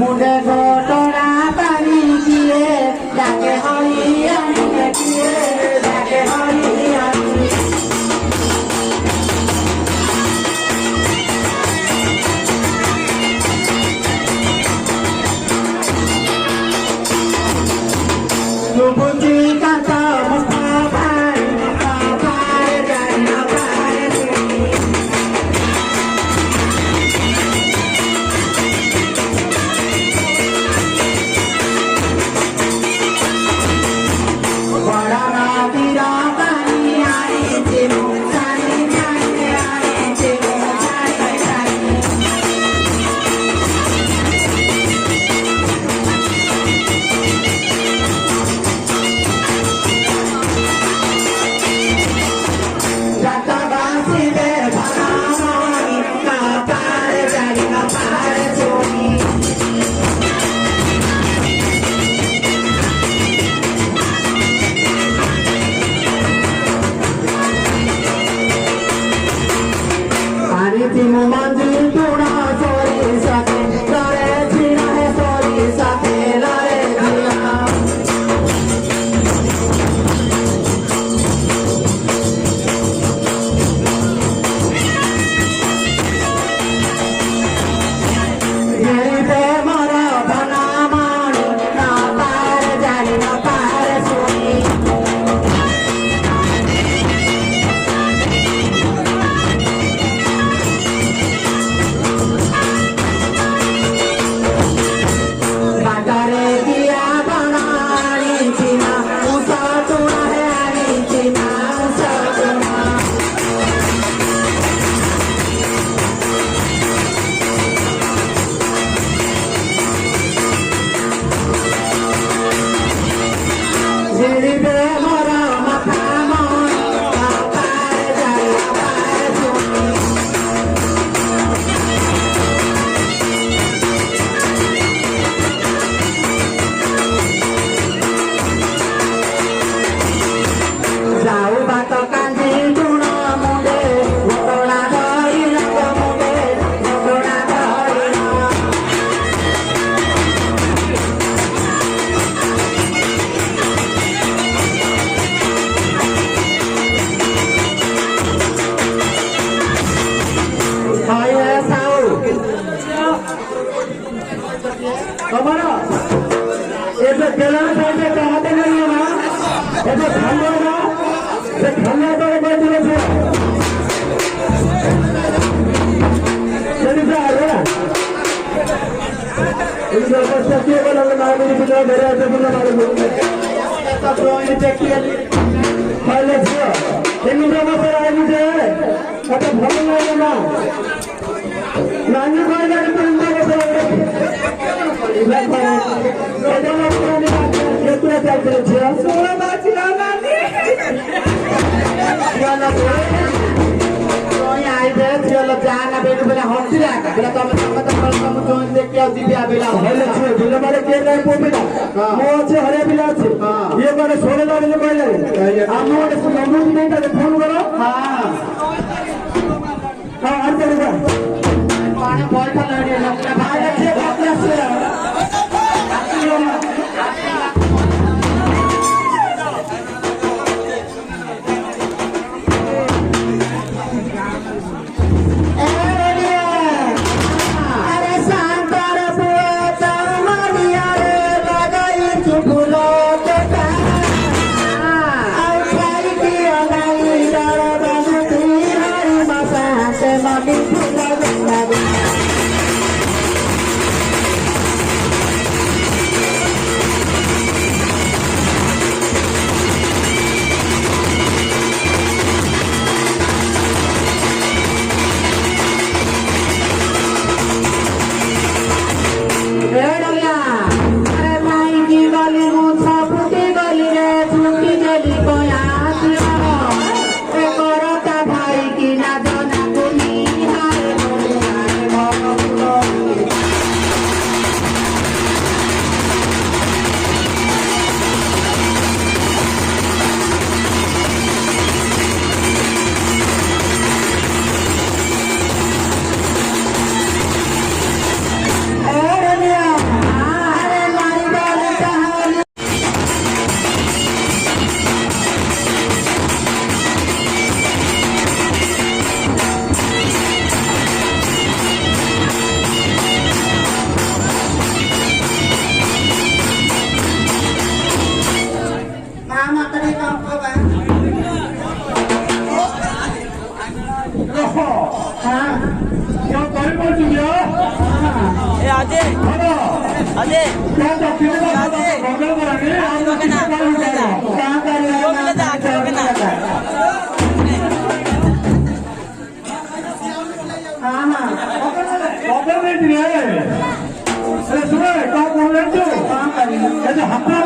मुंडे घोटोरा पानी किए डाके हरिया मुंडे किए डाके हरिया Lubuji kata mustabai mustabai dan nabai Barana tira pani ari jimu sani sani ari jimu sani sani Jata basi de bhanamani kapare jari kapare choni Ani timu manji tuna sori sate lare jina hai sori sate lare jina Yeri pe mara bhanamani kapare jari kapare choni Bandare dia banani Cina Usa tuna hai ani Cina Usa tuna Jiri be mara makamani Kapare jari kapare choni Jauh batok kanji tuna munde Motola doi lago munde Motola doi lago Ayo sau Kamara Ebe kelan sahibe kahate nahi hai na Ebe khande na Ebe khande to ebe dile se Jadi saya ada Ini berapa sesi kalau nak beri kita beri ada pun nak beri Kita pro ini check kiya Pahले dia Ini berapa saya ini je Kata bhalu nahi na Nani kau jadi tanda kata Ini apa Kita nak pro ni Kita check kiya Soalnya macam nani Jangan Soalnya ada Kalau jangan beri beri hati lah Bila kamu kalau kamu join dek kiya jibi abila Pahले dia bila mana kiya nahi pun Mau aje hari bila aje Ye mana soalnya nahi je kau lagi Amu ada nombor ni nahi phone karo हाँ हाँ आज चलेगा पानी बोलता लड़े लगता भाई अच्छे बात से अरे सांतर बुआ तमनिया रे लगाई चुगलो के और खाई दिया नहीं डर बनती हरी मसा से मनी फुला क्या कौन बोल चुकी हो ए आजे आजे क्या दक्षिण का आजे मंगल कराने आजे बकना कहाँ कर रहे जो मिले था आजे बकना हाँ हाँ मंगल नहीं दिया है अरे सुनो कहाँ बोल रहे हो कहाँ कर रहे हो ये तो हफ्ता